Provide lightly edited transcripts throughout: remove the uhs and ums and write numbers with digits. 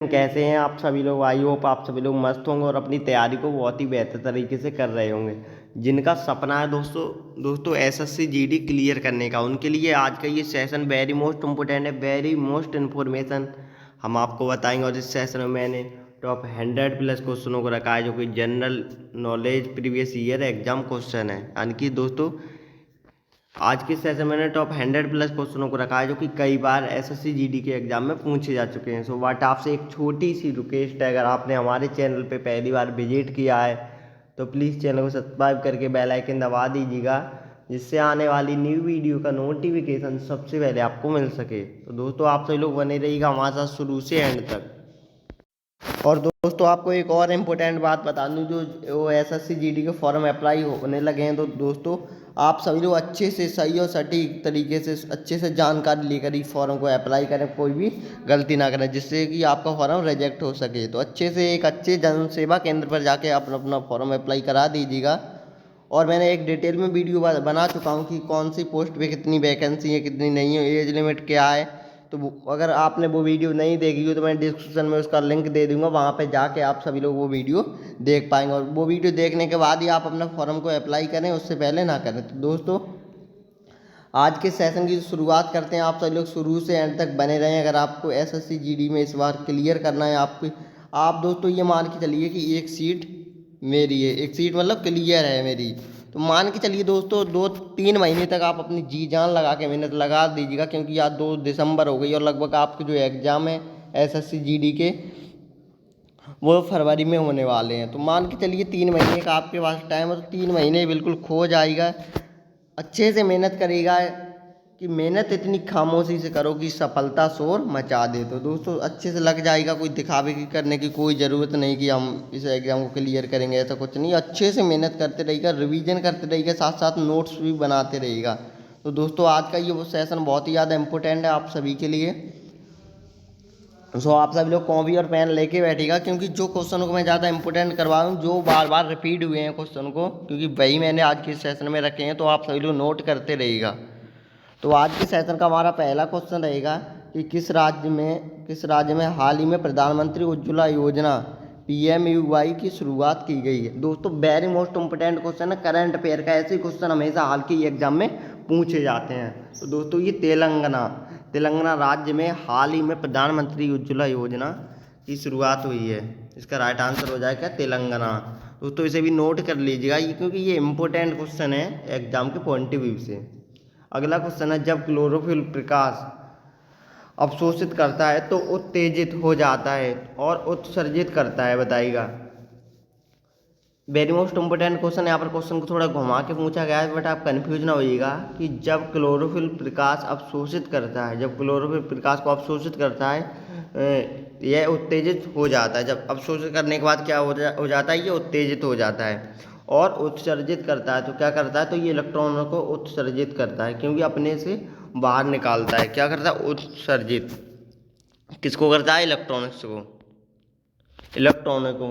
कैसे हैं आप सभी लोग। आई होप आप सभी लोग मस्त होंगे और अपनी तैयारी को बहुत ही बेहतर तरीके से कर रहे होंगे। जिनका सपना है दोस्तों एसएससी जीडी क्लियर करने का, उनके लिए आज का ये सेशन वेरी मोस्ट इम्पोर्टेंट है, वेरी मोस्ट इन्फॉर्मेशन हम आपको बताएंगे। और इस सेशन में मैंने टॉप 100+ क्वेश्चनों को रखा है जो कि general knowledge previous year exam question है। यानी कि दोस्तों आज के सेशन में मैंने टॉप 100+ क्वेश्चनों को रखा है जो कि कई बार एसएससी जीडी के एग्जाम में पूछे जा चुके हैं। सो बट आपसे एक छोटी सी रिक्वेस्ट है, अगर आपने हमारे चैनल पे पहली बार विजिट किया है तो प्लीज़ चैनल को सब्सक्राइब करके बेल आइकन दबा दीजिएगा, जिससे आने वाली न्यू वीडियो का नोटिफिकेशन सबसे पहले आपको मिल सके। तो दोस्तों आप सभी लोग बने रहिएगा हमारे साथ शुरू से एंड तक। और दोस्तों आपको एक और इम्पोर्टेंट बात बता दूं, जो वो एसएससी जीडी के फॉर्म अप्लाई होने लगे हैं, तो दोस्तों आप सभी लोग अच्छे से सही और सटीक तरीके से अच्छे से जानकारी लेकर ही फॉर्म को अप्लाई करें, कोई भी गलती ना करें जिससे कि आपका फॉर्म रिजेक्ट हो सके। तो अच्छे से एक अच्छे जन सेवा केंद्र पर जाके आप अपना फॉर्म अप्लाई करा दीजिएगा। और मैंने एक डिटेल में वीडियो बना चुका हूँ कि कौन सी पोस्ट पे कितनी वैकेंसी है, कितनी नहीं है, एज लिमिट क्या है। तो अगर आपने वो वीडियो नहीं देखी हो तो मैं डिस्क्रिप्शन में उसका लिंक दे दूंगा, वहाँ पे जाके आप सभी लोग वो वीडियो देख पाएंगे। और वो वीडियो देखने के बाद ही आप अपना फॉर्म को अप्लाई करें, उससे पहले ना करें। तो दोस्तों आज के सेशन की शुरुआत करते हैं। आप सभी लोग शुरू से एंड तक बने रहें। अगर आपको एसएससी जीडी में इस बार क्लियर करना है, आप दोस्तों ये मान के चलिए कि एक सीट मेरी है, एक सीट मतलब क्लियर है मेरी। तो मान के चलिए दोस्तों 2-3 महीने तक आप अपनी जी जान लगा के मेहनत लगा दीजिएगा, क्योंकि आज 2 दिसंबर हो गई और लगभग आपके जो एग्ज़ाम है एसएससी जीडी के वो फरवरी में होने वाले हैं। तो मान के चलिए 3 महीने का आपके पास टाइम है, तो 3 महीने बिल्कुल खो जाएगा। अच्छे से मेहनत करेगा कि मेहनत इतनी खामोशी से करो कि सफलता शोर मचा दे। तो दोस्तों अच्छे से लग जाएगा, कोई दिखावे की करने की कोई ज़रूरत नहीं कि हम इस एग्ज़ाम को क्लियर करेंगे, ऐसा कुछ नहीं। अच्छे से मेहनत करते रहिएगा, रिवीजन करते रहिएगा, साथ साथ नोट्स भी बनाते रहिएगा। तो दोस्तों आज का ये सेशन बहुत ही ज़्यादा इम्पोर्टेंट है आप सभी के लिए। आप सभी लोग कॉपी और पेन लेके बैठिएगा, क्योंकि जो क्वेश्चनों को मैं ज़्यादा इंपॉर्टेंट करवा रहा हूँ, जो बार बार रिपीट हुए हैं क्वेश्चन को, क्योंकि वही मैंने आज के सेशन में रखे हैं, तो आप सभी लोग नोट करते रहिएगा। तो आज के सेशन का हमारा पहला क्वेश्चन रहेगा कि किस राज्य में हाल ही में प्रधानमंत्री उज्ज्वला योजना PMUY की शुरुआत की गई है। दोस्तों वेरी मोस्ट इम्पोर्टेंट क्वेश्चन है, करंट अफेयर का। ऐसे क्वेश्चन हमेशा हाल के एग्जाम में पूछे जाते हैं। तो दोस्तों ये तेलंगाना राज्य में हाल ही में प्रधानमंत्री उज्ज्वला योजना की शुरुआत हुई है। इसका राइट आंसर हो जाएगा तेलंगाना। दोस्तों इसे भी नोट कर लीजिएगा ये, क्योंकि ये इंपॉर्टेंट क्वेश्चन है एग्जाम के पॉइंट ऑफ व्यू से। अगला क्वेश्चन है, जब क्लोरोफिल प्रकाश अवशोषित करता है तो उत्तेजित हो जाता है और उत्सर्जित करता है, बताइएगा। Very most important question. यहाँ पर क्वेश्चन को थोड़ा घुमा के पूछा गया है, बट आप कन्फ्यूज ना होइएगा कि जब क्लोरोफिल प्रकाश अवशोषित करता है, जब क्लोरोफिल प्रकाश को अवशोषित करता है यह उत्तेजित हो जाता है। जब अवशोषित करने के बाद क्या हो जाता है, ये उत्तेजित हो जाता है। और उत्सर्जित करता है तो क्या करता है, तो ये इलेक्ट्रॉनों को उत्सर्जित करता है, क्योंकि अपने से बाहर निकालता है। क्या करता है, उत्सर्जित। किसको करता है, इलेक्ट्रॉनिक्स को, इलेक्ट्रॉनों को।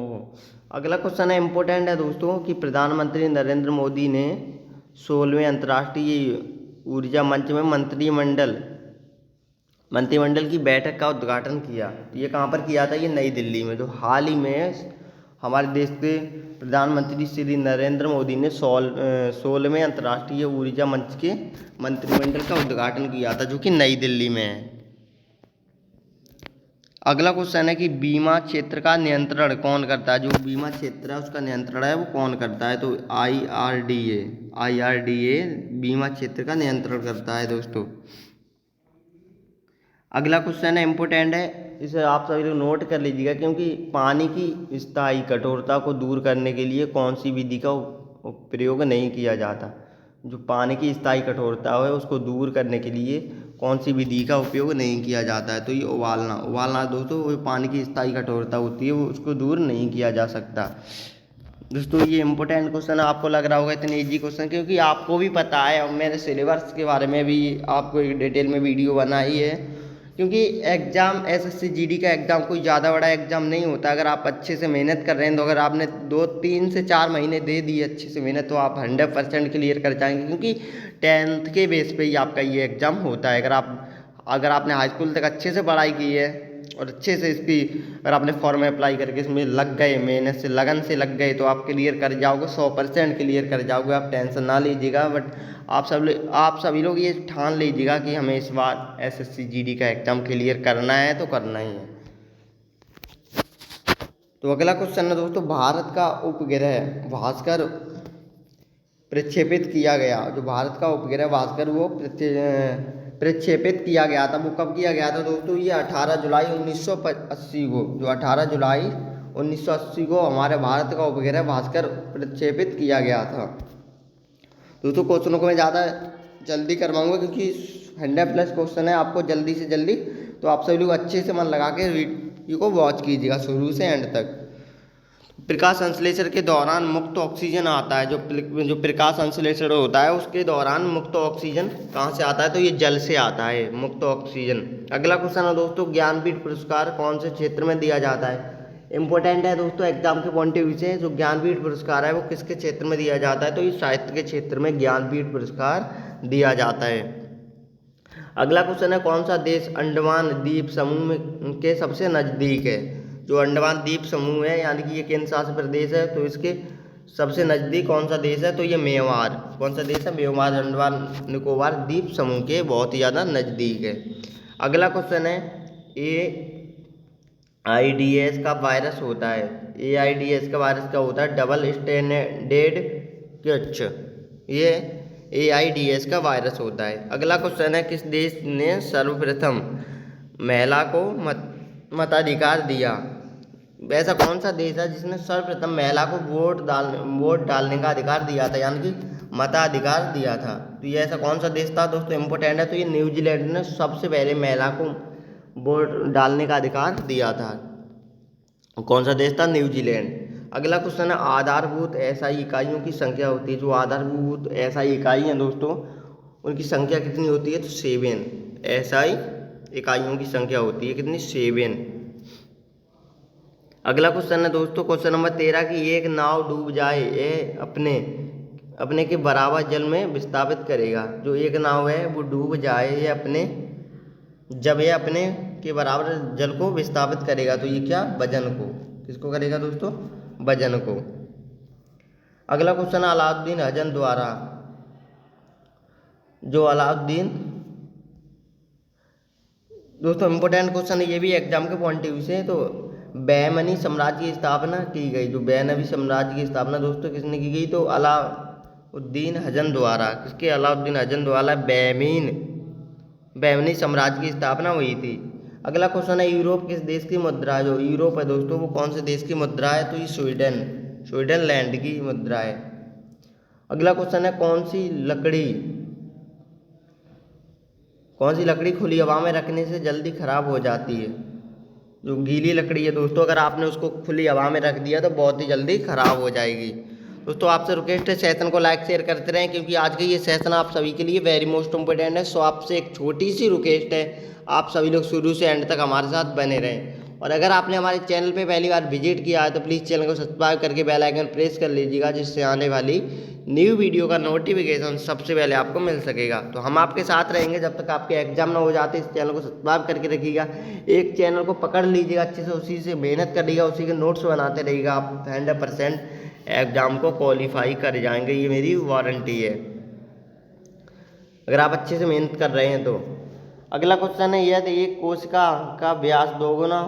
अगला क्वेश्चन है इंपॉर्टेंट है दोस्तों, कि प्रधानमंत्री नरेंद्र मोदी ने 16वें अंतर्राष्ट्रीय ऊर्जा मंच में मंत्रिमंडल की बैठक का उद्घाटन किया। ये कहाँ पर किया था, ये नई दिल्ली में। तो हाल ही में हमारे देश के प्रधानमंत्री श्री नरेंद्र मोदी ने 16वें अंतर्राष्ट्रीय ऊर्जा मंच के मंत्रिमंडल का उद्घाटन किया था, जो कि नई दिल्ली में है। अगला क्वेश्चन है कि बीमा क्षेत्र का नियंत्रण कौन करता है। जो बीमा क्षेत्र है उसका नियंत्रण है वो कौन करता है, तो IRDA बीमा क्षेत्र का नियंत्रण करता है दोस्तों। अगला क्वेश्चन है इम्पोर्टेंट है, इसे आप सभी लोग नोट कर लीजिएगा, क्योंकि पानी की स्थायी कठोरता को दूर करने के लिए कौन सी विधि का प्रयोग नहीं किया जाता। जो पानी की स्थायी कठोरता है उसको दूर करने के लिए कौन सी विधि का उपयोग नहीं किया जाता है, तो ये उबालना दोस्तों, वो पानी की स्थायी कठोरता होती है वो उसको दूर नहीं किया जा सकता। दोस्तों ये इंपॉर्टेंट क्वेश्चन आपको लग रहा होगा इतने इजी क्वेश्चन, क्योंकि आपको भी पता है और मेरे सिलेबस के बारे में भी आपको एक डिटेल में वीडियो बनाई है। क्योंकि एग्ज़ाम एसएससी जीडी का एग्ज़ाम कोई ज़्यादा बड़ा एग्ज़ाम नहीं होता। अगर आप अच्छे से मेहनत कर रहे हैं, तो अगर आपने 2-3 से 4 महीने दे दी अच्छे से मेहनत, तो आप 100% क्लियर कर जाएंगे, क्योंकि 10th के बेस पे ही आपका ये एग्ज़ाम होता है। अगर आपने हाई स्कूल तक अच्छे से पढ़ाई की है और अच्छे से इसकी अगर आपने फॉर्म अप्लाई करके इसमें लग गए, मेहनत से लगन से लग गए, तो आप क्लियर कर जाओगे, 100% क्लियर कर जाओगे। आप टेंशन ना लीजिएगा। बट आप सभी लोग ये ठान लीजिएगा कि हमें इस बार एसएससी जीडी का एग्ज़ाम क्लियर करना है तो करना ही है। तो अगला क्वेश्चन है दोस्तों, भारत का उपग्रह भास्कर प्रक्षेपित किया गया। जो भारत का उपग्रह भास्कर वो प्रक्षेपित किया गया था, वो कब किया गया था दोस्तों? ये 18 जुलाई 1980 को, जो 18 जुलाई 1980 को हमारे भारत का उपग्रह भास्कर प्रक्षेपित किया गया था। दोस्तों क्वेश्चनों को मैं ज़्यादा जल्दी करवाऊंगा क्योंकि 100+ क्वेश्चन है, आपको जल्दी से जल्दी, तो आप सभी लोग अच्छे से मन लगा के वीडियो को वॉच कीजिएगा शुरू से एंड तक। प्रकाश संश्लेषण के दौरान मुक्त ऑक्सीजन आता है, जो प्रकाश संश्लेषण होता है उसके दौरान मुक्त ऑक्सीजन कहाँ से आता है? तो ये जल से आता है, मुक्त ऑक्सीजन। अगला क्वेश्चन है दोस्तों, ज्ञानपीठ पुरस्कार कौन से क्षेत्र में दिया जाता है? इंपॉर्टेंट है दोस्तों एग्जाम के पॉइंट ऑफ व्यू से। जो ज्ञानपीठ पुरस्कार है वो किसके क्षेत्र में दिया जाता है? तो ये साहित्य के क्षेत्र में ज्ञानपीठ पुरस्कार दिया जाता है। अगला क्वेश्चन है, कौन सा देश अंडमान द्वीप समूह के सबसे नज़दीक है? जो अंडमान द्वीप समूह है यानी कि ये केंद्र शासित प्रदेश है, तो इसके सबसे नज़दीक कौन सा देश है? तो ये म्यांमार। कौन सा देश है? म्यांमार अंडमान निकोबार द्वीप समूह के बहुत ही ज़्यादा नज़दीक है। अगला क्वेश्चन है, AIDS का वायरस होता है। AIDS का वायरस क्या होता है? डबल स्टैंडर्ड क्लच, ये AIDS का वायरस होता है। अगला क्वेश्चन है, किस देश ने सर्वप्रथम महिला को मताधिकार दिया? ऐसा कौन सा देश है जिसने सर्वप्रथम महिला को वोट डालने का अधिकार दिया था, यानी कि मताधिकार दिया था? तो ये ऐसा कौन सा देश था दोस्तों? इंपॉर्टेंट है। तो ये न्यूजीलैंड ने सबसे पहले महिला को वोट डालने का अधिकार दिया था। कौन सा देश था? न्यूजीलैंड। अगला क्वेश्चन है, आधारभूत एसआई इकाइयों की संख्या होती है। जो आधारभूत एसआई इकाई हैं दोस्तों उनकी संख्या कितनी होती है? तो 7 एसआई इकाइयों की संख्या होती है कितनी? 7। अगला क्वेश्चन है दोस्तों, क्वेश्चन नंबर 13 की एक नाव डूब जाए, ये अपने के बराबर जल में विस्थापित करेगा। जो एक नाव है वो डूब जाए, जब ये अपने के बराबर जल को विस्थापित करेगा, तो ये क्या? वजन को। किसको करेगा दोस्तों? वजन को। अगला क्वेश्चन है, अलाउद्दीन हजन द्वारा, जो अलाउद्दीन दोस्तों इंपॉर्टेंट क्वेश्चन है ये भी एग्जाम के पॉइंट ऑफ व्यू से। तो बहमनी साम्राज्य की स्थापना की गई। जो बहमनी साम्राज्य की स्थापना दोस्तों किसने की गई? तो अलाउद्दीन हजन द्वारा। किसके? अलाउद्दीन हजन द्वारा बहमनी साम्राज्य की स्थापना हुई थी। अगला क्वेश्चन है, यूरोप किस देश की मुद्रा है? जो यूरोप है दोस्तों वो कौन से देश की मुद्रा है? तो ये स्वीडनलैंड की मुद्रा है। अगला क्वेश्चन है, कौन सी लकड़ी खुली हवा में रखने से जल्दी खराब हो जाती है? जो गीली लकड़ी है दोस्तों, अगर आपने उसको खुली हवा में रख दिया तो बहुत ही जल्दी खराब हो जाएगी। दोस्तों आपसे रिक्वेस्ट है सेशन को लाइक शेयर करते रहें, क्योंकि आज का ये सेशन आप सभी के लिए वेरी मोस्ट इम्पोर्टेंट है। सो आपसे एक छोटी सी रिक्वेस्ट है, आप सभी लोग शुरू से एंड तक हमारे साथ बने रहें। और अगर आपने हमारे चैनल पे पहली बार विजिट किया है तो प्लीज़ चैनल को सब्सक्राइब करके बेल आइकन प्रेस कर लीजिएगा, जिससे आने वाली न्यू वीडियो का नोटिफिकेशन सबसे पहले आपको मिल सकेगा। तो हम आपके साथ रहेंगे जब तक आपके एग्जाम ना हो जाते। इस चैनल को सब्सक्राइब करके रखिएगा, एक चैनल को पकड़ लीजिएगा अच्छे से, उसी से मेहनत करिएगा, उसी के नोट्स बनाते रहिएगा। आप 100% एग्जाम को क्वालिफाई कर जाएंगे, ये मेरी वारंटी है, अगर आप अच्छे से मेहनत कर रहे हैं तो। अगला क्वेश्चन है, यदि एक कोशिका का व्यास दोगुना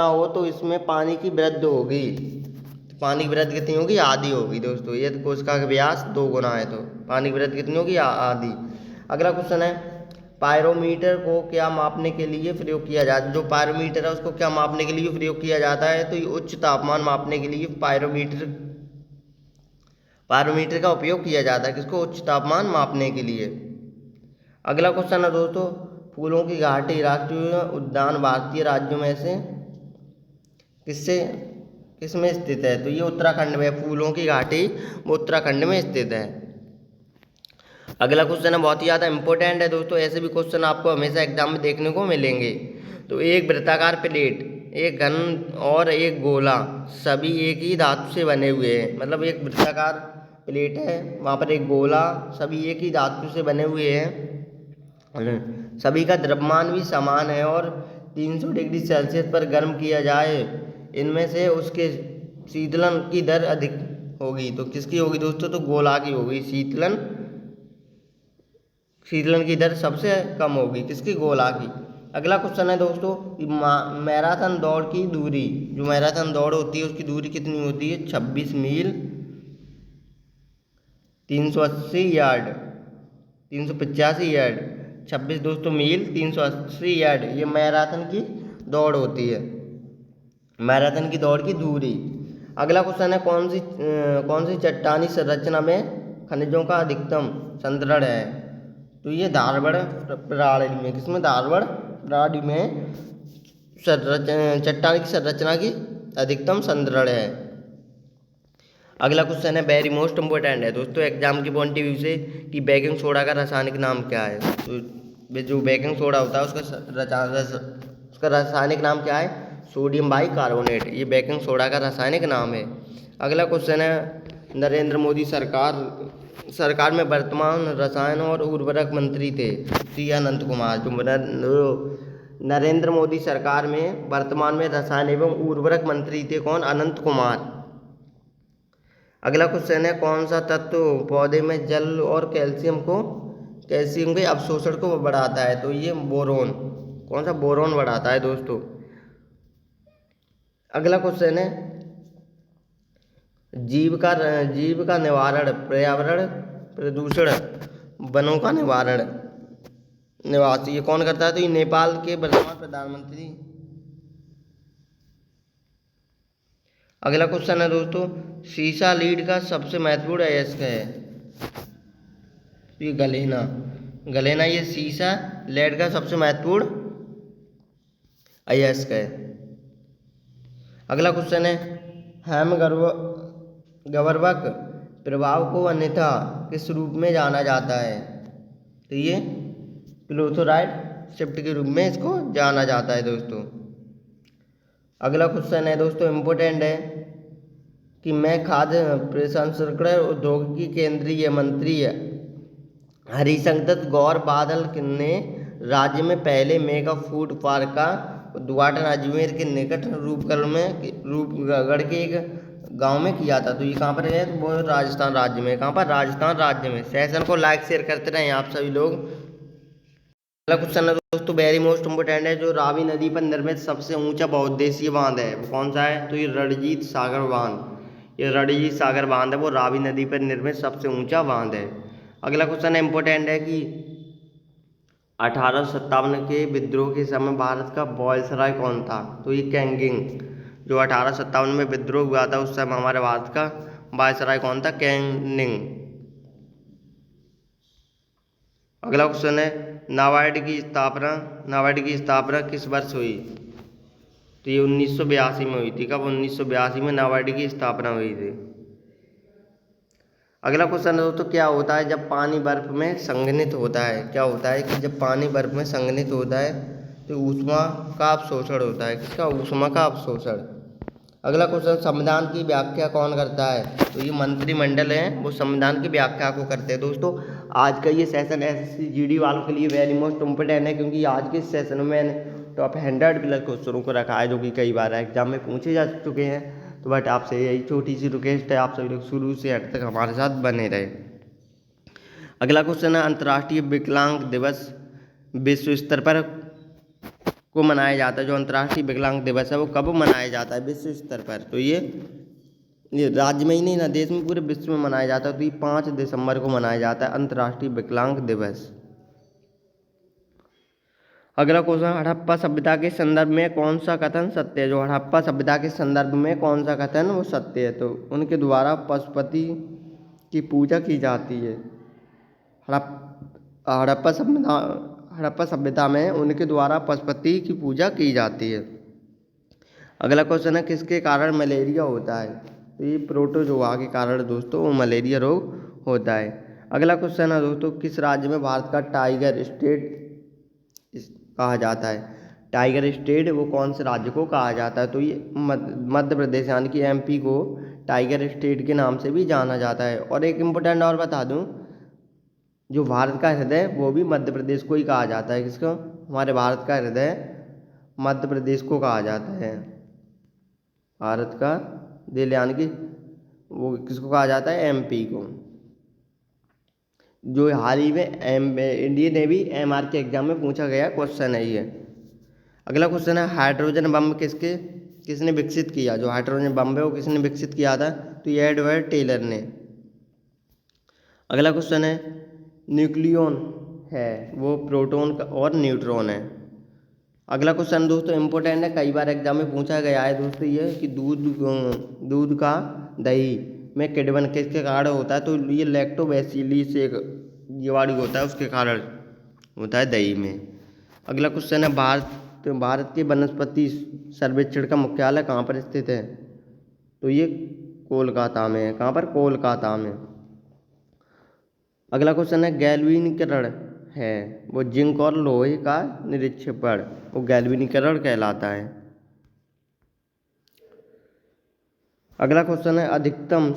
हो तो इसमें पानी की वृद्धि होगी। तो पानी की वृद्धि कितनी होगी? आधी होगी दोस्तों। यदि कोशिका का व्यास 2 गुना है तो पानी की वृद्धि कितनी होगी? आधी। अगला क्वेश्चन है, पायरोमीटर को क्या मापने के लिए प्रयोग किया जाता है? जो पायरोमीटर है उसको क्या मापने के लिए प्रयोग किया जाता है? तो ये उच्च तापमान मापने के लिए पायरोमीटर का उपयोग किया जाता है। किसको? उच्च तापमान मापने के लिए। अगला क्वेश्चन है दोस्तों, फूलों की घाटी राष्ट्रीय उद्यान भारतीय राज्यों में से किसमें स्थित है? तो ये उत्तराखंड में। फूलों की घाटी वो उत्तराखंड में स्थित है। अगला क्वेश्चन है बहुत ही ज़्यादा इंपॉर्टेंट है दोस्तों, ऐसे भी क्वेश्चन आपको हमेशा एग्जाम में देखने को मिलेंगे। तो एक वृत्ताकार प्लेट, एक घन और एक गोला, सभी एक ही धातु से बने हुए हैं। मतलब एक वृत्ताकार प्लेट है, वहाँ पर एक गोला, सभी एक ही धातु से बने हुए हैं। सभी का द्रव्यमान भी समान है और 300 डिग्री सेल्सियस पर गर्म किया जाए, इनमें से उसके शीतलन की दर अधिक होगी। तो किसकी होगी दोस्तों? तो गोला की होगी। शीतलन की दर सबसे कम होगी किसकी? गोला की। अगला क्वेश्चन है दोस्तों, मैराथन दौड़ की दूरी, जो मैराथन दौड़ होती है उसकी दूरी कितनी होती है? 26 मील 380 यार्ड 385 यार्ड। 26 दोस्तों मील 380 यार्ड, ये मैराथन की दौड़ होती है, मैराथन की दौड़ की दूरी। अगला क्वेश्चन है, कौन सी चट्टानी संरचना में खनिजों का अधिकतम संतरण है? तो ये धारवाड़ प्रणाली में, किसमें? धारवाड़ प्रणाली में चट्टान की संरचना की अधिकतम संतरण है। अगला क्वेश्चन है वेरी मोस्ट इम्पोर्टेंट है दोस्तों एग्जाम के पॉइंट ऑफ व्यू से, कि बेकिंग सोडा का रासायनिक नाम क्या है? तो जो बेकिंग सोडा होता है उसका रासायनिक नाम क्या है? सोडियम बाइकार्बोनेट, ये बेकिंग सोडा का रासायनिक नाम है। अगला क्वेश्चन है, नरेंद्र मोदी सरकार में वर्तमान रसायन और उर्वरक मंत्री थे श्री अनंत कुमार। जो नरेंद्र मोदी सरकार में वर्तमान में रसायन एवं उर्वरक मंत्री थे कौन? अनंत कुमार। अगला क्वेश्चन है, कौन सा तत्व पौधे में जल और कैल्शियम के अवशोषण को बढ़ाता है? तो ये बोरोन। कौन सा? बोरोन बढ़ाता है दोस्तों। अगला क्वेश्चन है, जीव का निवारण, पर्यावरण प्रदूषण, वनों का निवास, ये कौन करता है? तो ये नेपाल के वर्तमान प्रधानमंत्री। अगला क्वेश्चन है दोस्तों, सीसा लीड का सबसे महत्वपूर्ण अयस्क है? ये गलेना ये सीसा लीड का सबसे महत्वपूर्ण अयस्क है। अगला क्वेश्चन है, हेमगर्भक प्रभाव को अन्यथा किस रूप में जाना जाता है? तो ये प्लोथोराइड शिफ्ट के रूप में इसको जाना जाता है दोस्तों। अगला क्वेश्चन है दोस्तों इम्पोर्टेंट है, कि मैं खाद्य प्रसंस्करण उद्योग की केंद्रीय मंत्री हरिशंकर गौर बादल ने राज्य में पहले मेगा फूड पार्क का उद्घाटन अजमेर के निकट रूपगढ़ के एक गांव में किया था। तो ये कहाँ पर है? तो वो राजस्थान राज्य में। कहाँ पर? राजस्थान राज्य में। सेशन को लाइक शेयर करते रहें आप सभी लोग। अगला क्वेश्चन है दोस्तों वेरी मोस्ट इम्पोर्टेंट है, जो रावी नदी पर निर्मित सबसे ऊंचा बहुउद्देशीय बांध है वो कौन सा है? तो ये रणजीत सागर बांध। ये रणजीत सागर बांध है वो रावी नदी पर निर्मित सबसे ऊंचा बांध है। अगला क्वेश्चन इम्पोर्टेंट है, कि 1857 के विद्रोह के समय भारत का वायसराय कौन था? तो ये कैंगिंग। जो 1857 में विद्रोह हुआ था उस समय हमारे भारत का वायसराय कौन था? कैनिंग। अगला क्वेश्चन है, नाबार्ड की स्थापना किस वर्ष हुई? तो ये 1982 में हुई थी। कब? 1982 में नाबार्ड की स्थापना हुई थी। अगला क्वेश्चन है दोस्तों, क्या होता है जब पानी बर्फ में संघनित होता है? क्या होता है कि जब पानी बर्फ में संघनित होता है तो ऊष्मा का अवशोषण होता है। किसका? ऊष्मा का अवशोषण। अगला क्वेश्चन, संविधान की व्याख्या कौन करता है? तो ये मंत्रिमंडल है वो संविधान की व्याख्या को करते हैं। दोस्तों आज का ये सेशन एसएससी जीडी वालों के लिए वेरी मोस्ट इम्पोर्टेंट है, क्योंकि आज के सेशन में मैंने टॉप 100 प्लस क्वेश्चनों को रखा है जो कि कई बार एग्जाम में पूछे जा चुके हैं। तो बट आपसे यही छोटी सी रिक्वेस्ट है, आप सभी लोग शुरू से अंत तक हमारे साथ बने रहे। अगला क्वेश्चन है, अंतर्राष्ट्रीय विकलांग दिवस विश्व स्तर पर को मनाया जाता है। जो अंतर्राष्ट्रीय विकलांग दिवस है वो कब मनाया जाता है? विश्व स्तर पर। तो ये राज्य में ही नहीं ना, देश में पूरे विश्व में मनाया जाता है। तो ये 5 दिसंबर को मनाया जाता है अंतर्राष्ट्रीय विकलांग दिवस। अगला क्वेश्चन, हड़प्पा सभ्यता के संदर्भ में कौन सा कथन सत्य है? जो हड़प्पा सभ्यता के संदर्भ में कौन सा कथन वो सत्य है? तो उनके द्वारा पशुपति की पूजा की जाती है। हड़प्पा सभ्यता में उनके द्वारा पशुपति की पूजा की जाती है। अगला क्वेश्चन है, किसके कारण मलेरिया होता है? तो ये प्रोटोजोआ के कारण दोस्तों वो मलेरिया रोग होता है। अगला क्वेश्चन है दोस्तों, किस राज्य में भारत का टाइगर स्टेट कहा जाता है? टाइगर स्टेट वो कौन से राज्य को कहा जाता है? तो ये मध्य प्रदेश यानी कि एमपी को टाइगर स्टेट के नाम से भी जाना जाता है। और एक इम्पोर्टेंट और बता दूं, जो भारत का हृदय वो भी मध्य प्रदेश को ही कहा जाता है। किसको? हमारे भारत का हृदय मध्य प्रदेश को कहा जाता है। भारत का दिल यानी कि वो किसको कहा जाता है? एमपी को। जो हाल ही में इंडियन नेवी एमआर के एग्जाम में पूछा गया क्वेश्चन है ये। अगला क्वेश्चन है हाइड्रोजन बम किसने विकसित किया? जो हाइड्रोजन बम है वो किसने विकसित किया था? तो ये एडवर्ड टेलर ने। अगला क्वेश्चन है न्यूक्लियॉन है वो प्रोटॉन और न्यूट्रॉन है। अगला क्वेश्चन दोस्तों इम्पोर्टेंट है, कई बार एग्जाम में पूछा गया है दोस्तों ये कि दूध का दही में किडवन किसके कारण होता है? तो ये लैक्टोबैसिलस एक जीवाणु होता है उसके कारण होता है दही में। अगला क्वेश्चन है भारत के वनस्पति सर्वेक्षण का मुख्यालय कहाँ पर स्थित है? तो ये कोलकाता में है। कहाँ पर? कोलकाता में। अगला क्वेश्चन है गैल्वेनीकरण है वो जिंक और लोहे का निरीक्षण वो गैल्वेनीकरण कहलाता है। अगला क्वेश्चन है अधिकतम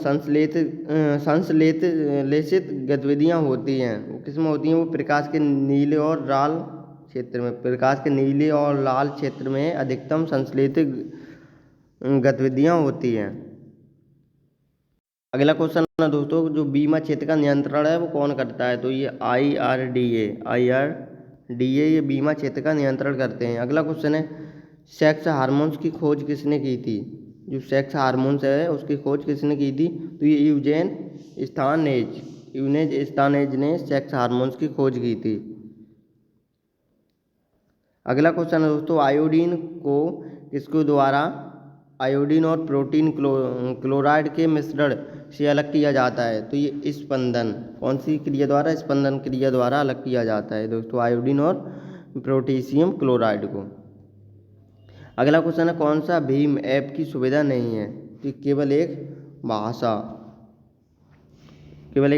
संश्लेषित गतिविधियाँ होती हैं वो किसमें होती हैं? वो प्रकाश के नीले और लाल क्षेत्र में। प्रकाश के नीले और लाल क्षेत्र में अधिकतम संश्लेषित गतिविधियाँ होती हैं। अगला क्वेश्चन है दोस्तों जो बीमा क्षेत्र का नियंत्रण है वो कौन करता है? तो ये आईआरडीए ये बीमा क्षेत्र का नियंत्रण करते हैं। अगला क्वेश्चन है सेक्स हार्मोन्स की खोज किसने की थी? जो सेक्स हार्मोन्स है उसकी खोज किसने की थी? तो ये यूनेज स्टानेज ने सेक्स हार्मोन्स की खोज की थी। अगला क्वेश्चन है दोस्तों आयोडीन और प्रोटीन क्लोराइड के मिश्रण से अलग किया जाता है। तो ये स्पंदन कौन सी क्रिया द्वारा? स्पंदन क्रिया द्वारा अलग किया जाता है दोस्तों आयोडीन और पोटेशियम क्लोराइड को। अगला क्वेश्चन है कौन सा भीम ऐप की सुविधा नहीं है? तो केवल एक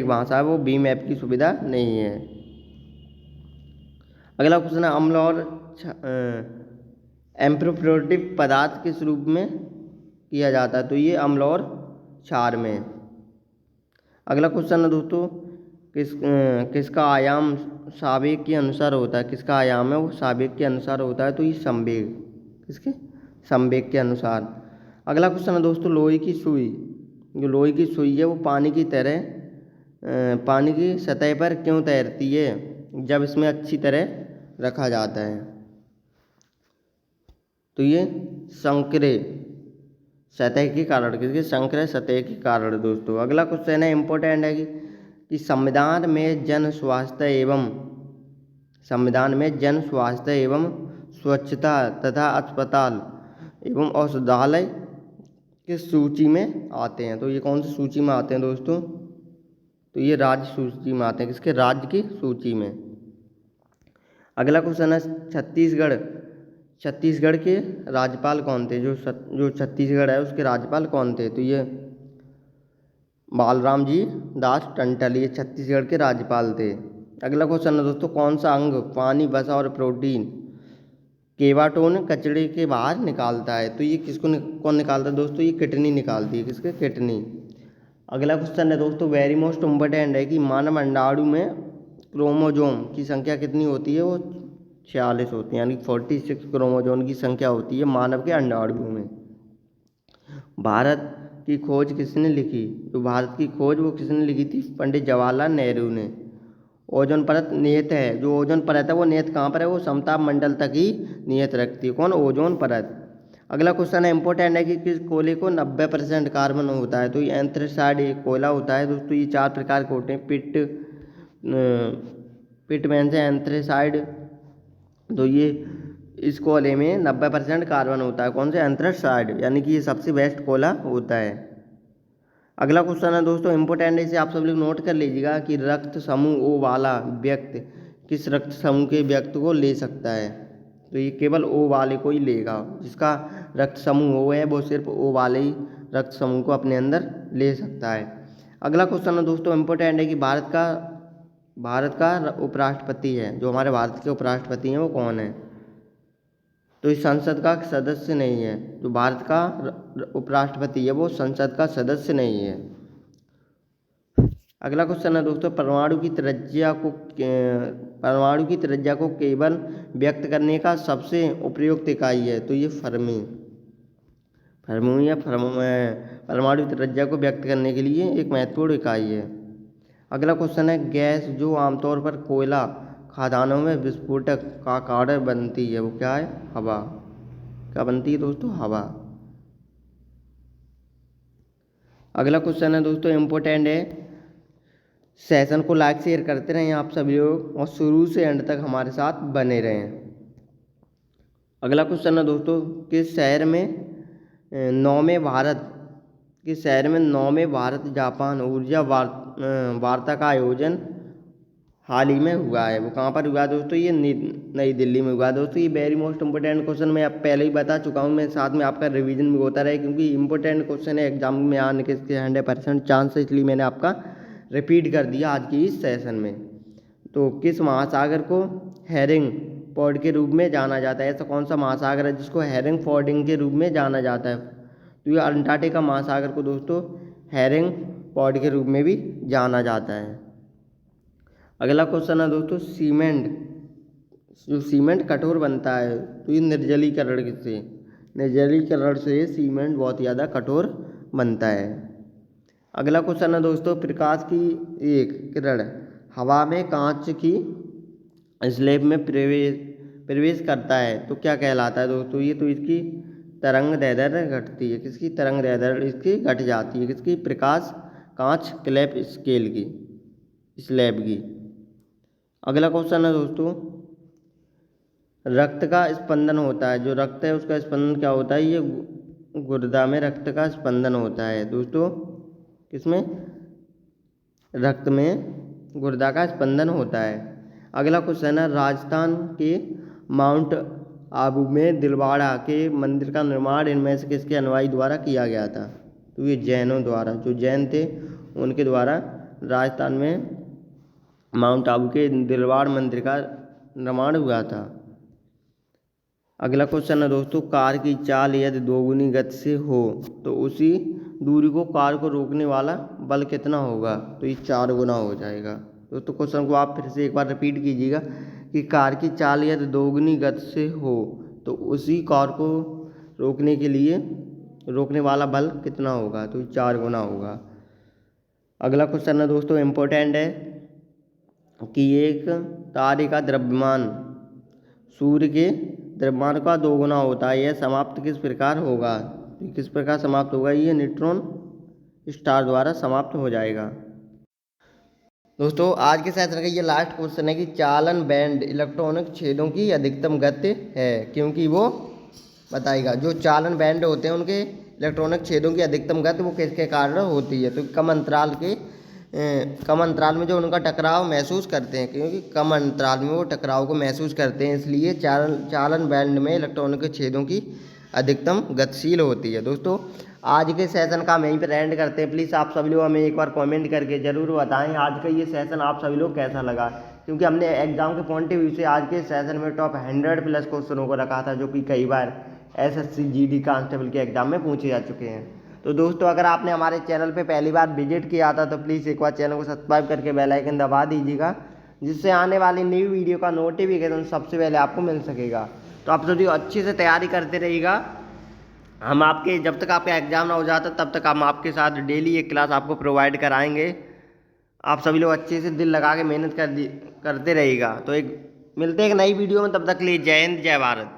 भाषा है वो भीम ऐप की सुविधा नहीं है। अगला क्वेश्चन है अम्ल और एम्फोटेरेटिव पदार्थ किस रूप में किया जाता है? तो ये अम्ल और क्षार में। अगला क्वेश्चन है दोस्तों किसका आयाम सापेक्ष के अनुसार होता है? किसका आयाम है वो सापेक्ष के अनुसार होता है? तो ये संवेग किसके? संवेग के अनुसार। अगला क्वेश्चन है दोस्तों लोहे की सुई है वो पानी की सतह पर क्यों तैरती है जब इसमें अच्छी तरह रखा जाता है? तो ये संकरे सतह के कारण। किसके? संकरे सतह के कारण दोस्तों। अगला क्वेश्चन है इम्पोर्टेंट है कि संविधान में जन स्वास्थ्य एवं स्वच्छता तथा अस्पताल एवं औषधालय किस सूची में आते हैं? तो ये कौन सी सूची में आते हैं दोस्तों? तो ये राज्य सूची में आते हैं। किसके? राज्य की सूची में। अगला क्वेश्चन है छत्तीसगढ़ के राज्यपाल कौन थे? जो छत्तीसगढ़ है उसके राज्यपाल कौन थे? तो ये बालराम जी दास टंडन ये छत्तीसगढ़ के राज्यपाल थे। अगला क्वेश्चन है दोस्तों कौन सा अंग पानी वसा और प्रोटीन केवाटोन कचड़े के बाहर निकालता है? तो ये कौन निकालता है दोस्तों? ये किडनी निकालती है। किसके? किडनी। अगला क्वेश्चन है दोस्तों वेरी मोस्ट इम्पोर्टेंट है कि मानव अंडाणु में क्रोमोजोम की संख्या कितनी होती है? वो 46 होती है यानी 46 क्रोमोजोम की संख्या होती है मानव के अंडाणु में। भारत की खोज किसने लिखी? तो भारत की खोज वो किसने लिखी थी? पंडित जवाहरलाल नेहरू ने। ओजोन परत नियत है जो ओजोन परत है वो नियत कहाँ पर है? वो समताप मंडल तक ही नियत रखती है। कौन? ओजोन परत। अगला क्वेश्चन है इंपॉर्टेंट है कि किस कोयले को 90% कार्बन होता है? तो ये एंथ्रेसाइड एक कोयला होता है दोस्तों। ये 4 प्रकार के होते हैं पिटमैन से एंथ्रेसाइड। तो ये इस कोयले में 90% कार्बन होता है। कौन से? एंथ्रेसाइड यानी कि ये सबसे बेस्ट कोयला होता है। अगला क्वेश्चन है दोस्तों इंपॉर्टेंट है इसे आप सब लोग नोट कर लीजिएगा कि रक्त समूह ओ वाला व्यक्ति किस रक्त समूह के व्यक्ति को ले सकता है? तो ये केवल ओ वाले को ही लेगा। जिसका रक्त समूह ओ है वो सिर्फ ओ वाले ही रक्त समूह को अपने अंदर ले सकता है। अगला क्वेश्चन है दोस्तों इम्पोर्टेंट है कि भारत का उपराष्ट्रपति है जो हमारे भारत के उपराष्ट्रपति हैं वो कौन है? तो इस संसद का सदस्य नहीं है। जो भारत का उपराष्ट्रपति है वो संसद का सदस्य नहीं है। अगला क्वेश्चन है दोस्तों, परमाणु की त्रिज्या को केवल व्यक्त करने का सबसे उपयुक्त इकाई है, तो ये फर्मी या परमाणु त्रिज्या को व्यक्त करने के लिए एक महत्वपूर्ण इकाई है। अगला क्वेश्चन है, गैस जो आमतौर पर कोयला खदानों में विस्फोटक का कारण बनती है, वो क्या है? हवा। क्या बनती है दोस्तों? हवा। अगला क्वेश्चन है दोस्तों, इम्पोर्टेंट है, सेशन को लाइक शेयर करते रहें आप सभी लोग और शुरू से एंड तक हमारे साथ बने रहें। अगला क्वेश्चन है दोस्तों, किस शहर में 9वें भारत जापान ऊर्जा वार्ता का आयोजन हाल ही में हुआ है? वो कहाँ पर हुआ दोस्तों? ये नई दिल्ली में हुआ दोस्तों। ये वेरी मोस्ट इंपॉर्टेंट क्वेश्चन मैं आप पहले ही बता चुका हूँ, मैं साथ में आपका रिवीजन भी होता रहे, क्योंकि इंपॉर्टेंट क्वेश्चन है, एग्जाम में आने के इसके 100% चांस है, इसलिए मैंने आपका रिपीट कर दिया आज की इस सेशन में। तो किस महासागर को हेरिंग पॉड के रूप में जाना जाता है? ऐसा कौन सा महासागर है जिसको हेरिंग पॉडिंग के रूप में जाना जाता है? तो ये अंटार्कटिका महासागर को दोस्तों हेरिंग पॉड के रूप में भी जाना जाता है। अगला क्वेश्चन है दोस्तों, सीमेंट कठोर बनता है, तो ये निर्जलीकरण से सीमेंट बहुत ज़्यादा कठोर बनता है। अगला क्वेश्चन है दोस्तों, प्रकाश की एक किरण हवा में कांच की स्लैब में प्रवेश करता है तो क्या कहलाता है दोस्तों? ये तो इसकी तरंग दैर्ध्य घटती है। किसकी तरंग दैर्ध्य इसकी घट जाती है? किसकी? प्रकाश कांच स्लैब की। अगला क्वेश्चन है दोस्तों, रक्त का स्पंदन होता है, जो रक्त है उसका स्पंदन क्या होता है? ये गुर्दा में रक्त का स्पंदन होता है दोस्तों। किसमें? रक्त में गुर्दा का स्पंदन होता है। अगला क्वेश्चन है, राजस्थान के माउंट आबू में दिलवाड़ा के मंदिर का निर्माण इनमें से किसके अनुयायी द्वारा किया गया था? तो ये जैनों द्वारा, जो जैन थे उनके द्वारा राजस्थान में माउंट आबू के दिलवाड़ मंदिर का निर्माण हुआ था। अगला क्वेश्चन है दोस्तों, कार की चाल यदि दोगुनी गति से हो तो उसी दूरी को कार को रोकने वाला बल कितना होगा? तो ये 4 गुना हो जाएगा। दोस्तों क्वेश्चन को आप फिर से एक बार रिपीट कीजिएगा कि कार की चाल यदि दोगुनी गति से हो तो उसी कार को रोकने वाला बल कितना होगा? तो 4 गुना होगा। अगला क्वेश्चन है दोस्तों, इम्पोर्टेंट है कि एक तारे का द्रव्यमान सूर्य के द्रव्यमान का 2 गुना होता है, यह समाप्त किस प्रकार होगा? किस प्रकार समाप्त होगा? ये न्यूट्रॉन स्टार द्वारा समाप्त हो जाएगा। दोस्तों आज के सेशन का ये लास्ट क्वेश्चन है कि चालन बैंड इलेक्ट्रॉनिक छेदों की अधिकतम गति है, क्योंकि वो बताएगा जो चालन बैंड होते हैं उनके इलेक्ट्रॉनिक छेदों की अधिकतम गति वो किसके कारण होती है? तो कम अंतराल में जो उनका टकराव महसूस करते हैं, क्योंकि कम अंतराल में वो टकराव को महसूस करते हैं, इसलिए चालन बैंड में इलेक्ट्रॉनिक के छेदों की अधिकतम गतिशील होती है। दोस्तों आज के सेशन का हम यहीं पर एंड करते हैं। प्लीज़ आप सभी लोग हमें एक बार कमेंट करके ज़रूर बताएं आज का ये सेशन आप सभी लोग कैसा लगा, क्योंकि हमने एग्जाम के पॉइंट ऑफ व्यू से आज के सेशन में टॉप 100+ क्वेश्चनों को रखा था, जो कि कई बार SSC GD कांस्टेबल के एग्जाम में पूछे जा चुके हैं। तो दोस्तों अगर आपने हमारे चैनल पे पहली बार विजिट किया था तो प्लीज़ एक बार चैनल को सब्सक्राइब करके बेल आइकन दबा दीजिएगा, जिससे आने वाली न्यू वीडियो का नोटिफिकेशन सबसे पहले आपको मिल सकेगा। तो आप सभी अच्छे से तैयारी करते रहिएगा। हम आपके जब तक आपका एग्जाम ना हो जाता तब तक हम आपके साथ डेली एक क्लास आपको प्रोवाइड कराएंगे। आप सभी लोग अच्छे से दिल लगा के मेहनत करते रहिएगा। तो मिलते हैं एक नई वीडियो में, तब तक के लिए जय हिंद जय भारत।